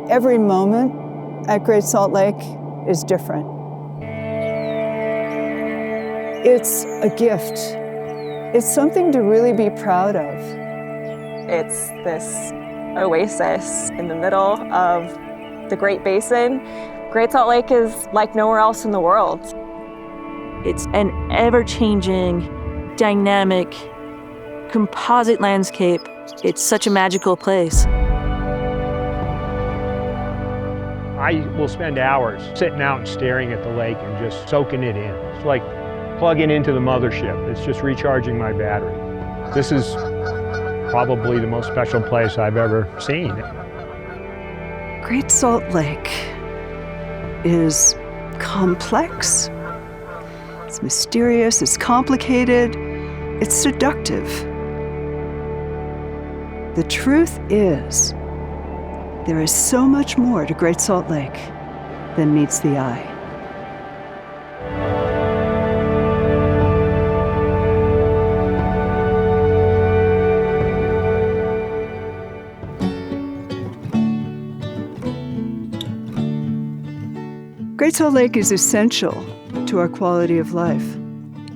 Every moment at Great Salt Lake is different. It's a gift. It's something to really be proud of. It's this oasis in the middle of the Great Basin. Great Salt Lake is like nowhere else in the world. It's an ever-changing, dynamic, composite landscape. It's such a magical place. I will spend hours sitting out and staring at the lake and just soaking it in. It's like plugging into the mothership. It's just recharging my battery. This is probably the most special place I've ever seen. Great Salt Lake is complex, it's mysterious, it's complicated, it's seductive. The truth is, there is so much more to Great Salt Lake than meets the eye. Great Salt Lake is essential to our quality of life.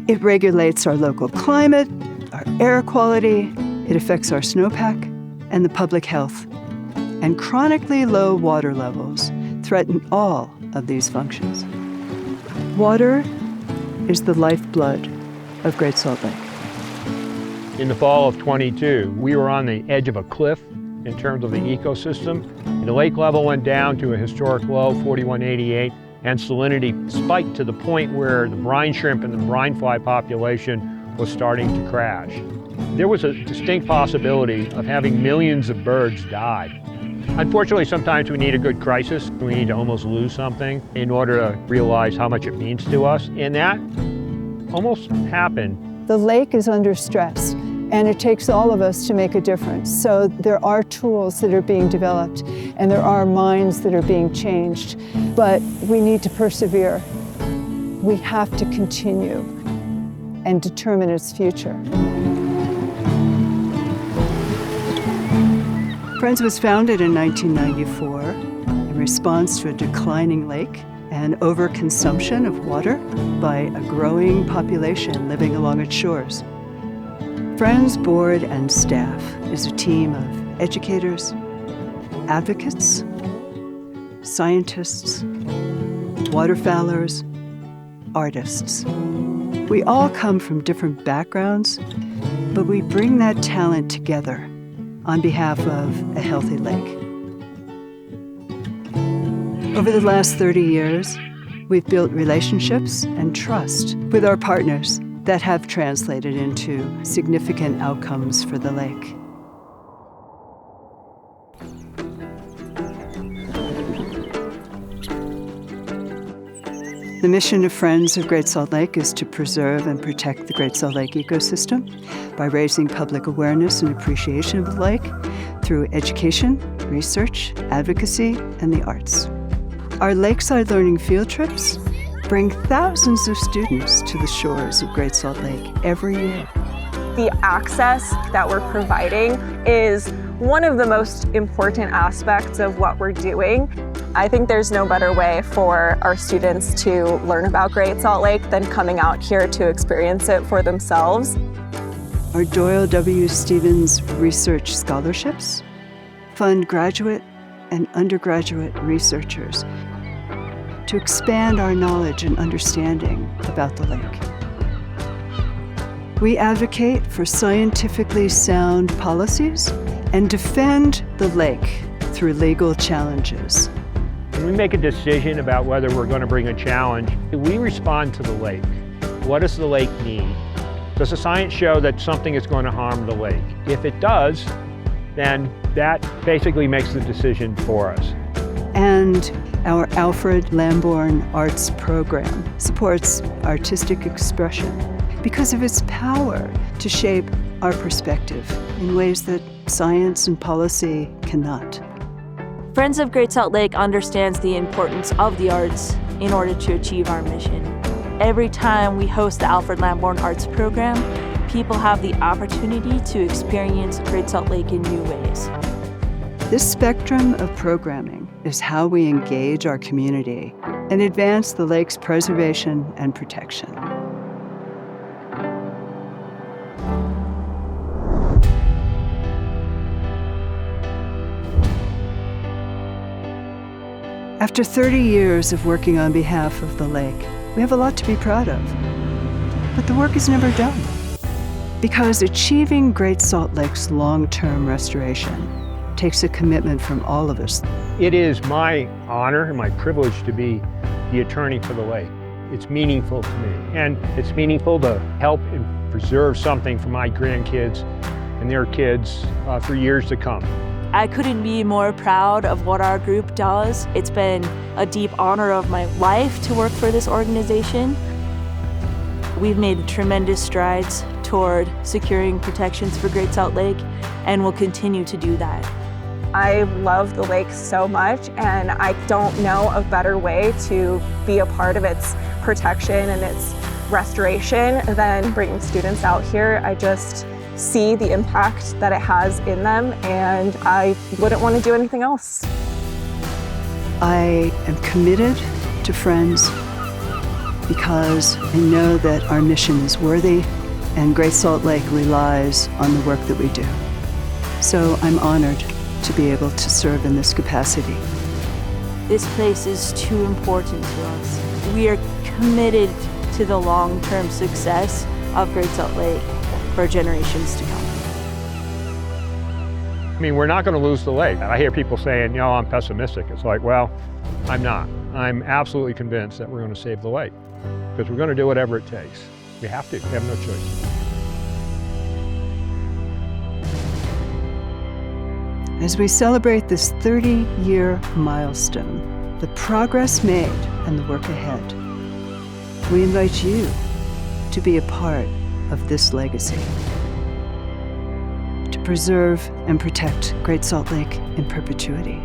It regulates our local climate, our air quality, it affects our snowpack and the public health. And chronically low water levels threaten all of these functions. Water is the lifeblood of Great Salt Lake. In the fall of '22, we were on the edge of a cliff in terms of the ecosystem. The lake level went down to a historic low, 4188, and salinity spiked to the point where the brine shrimp and the brine fly population was starting to crash. There was a distinct possibility of having millions of birds die. Unfortunately, sometimes we need a good crisis. We need to almost lose something in order to realize how much it means to us. And that almost happened. The lake is under stress, and it takes all of us to make a difference. So there are tools that are being developed, and there are minds that are being changed, but we need to persevere. We have to continue and determine its future. Friends was founded in 1994 in response to a declining lake and overconsumption of water by a growing population living along its shores. Friends board and staff is a team of educators, advocates, scientists, waterfowlers, artists. We all come from different backgrounds, but we bring that talent together on behalf of a healthy lake. Over the last 30 years, we've built relationships and trust with our partners that have translated into significant outcomes for the lake. The mission of Friends of Great Salt Lake is to preserve and protect the Great Salt Lake ecosystem by raising public awareness and appreciation of the lake through education, research, advocacy, and the arts. Our lakeside learning field trips bring thousands of students to the shores of Great Salt Lake every year. The access that we're providing is one of the most important aspects of what we're doing. I think there's no better way for our students to learn about Great Salt Lake than coming out here to experience it for themselves. Our Doyle W. Stevens Research Scholarships fund graduate and undergraduate researchers to expand our knowledge and understanding about the lake. We advocate for scientifically sound policies and defend the lake through legal challenges. When we make a decision about whether we're going to bring a challenge, we respond to the lake. What does the lake need? Does the science show that something is going to harm the lake? If it does, then that basically makes the decision for us. And our Alfred Lambourne Arts Program supports artistic expression because of its power to shape our perspective in ways that science and policy cannot. Friends of Great Salt Lake understands the importance of the arts in order to achieve our mission. Every time we host the Alfred Lambourne Arts Program, people have the opportunity to experience Great Salt Lake in new ways. This spectrum of programming is how we engage our community and advance the lake's preservation and protection. After 30 years of working on behalf of the lake, we have a lot to be proud of. But the work is never done, because achieving Great Salt Lake's long-term restoration takes a commitment from all of us. It is my honor and my privilege to be the attorney for the lake. It's meaningful to me, and it's meaningful to help and preserve something for my grandkids and their kids for years to come. I couldn't be more proud of what our group does. It's been a deep honor of my life to work for this organization. We've made tremendous strides toward securing protections for Great Salt Lake, and will continue to do that. I love the lake so much, and I don't know a better way to be a part of its protection and its restoration than bringing students out here. I just see the impact that it has in them, and I wouldn't want to do anything else. I am committed to Friends because I know that our mission is worthy and Great Salt Lake relies on the work that we do. So I'm honored to be able to serve in this capacity. This place is too important to us. We are committed to the long-term success of Great Salt Lake for generations to come. I mean, we're not going to lose the lake. I hear people saying, I'm pessimistic. It's like, well, I'm not. I'm absolutely convinced that we're going to save the lake, because we're going to do whatever it takes. We have to. We have no choice. As we celebrate this 30-year milestone, the progress made and the work ahead, we invite you to be a part of this legacy, to preserve and protect Great Salt Lake in perpetuity.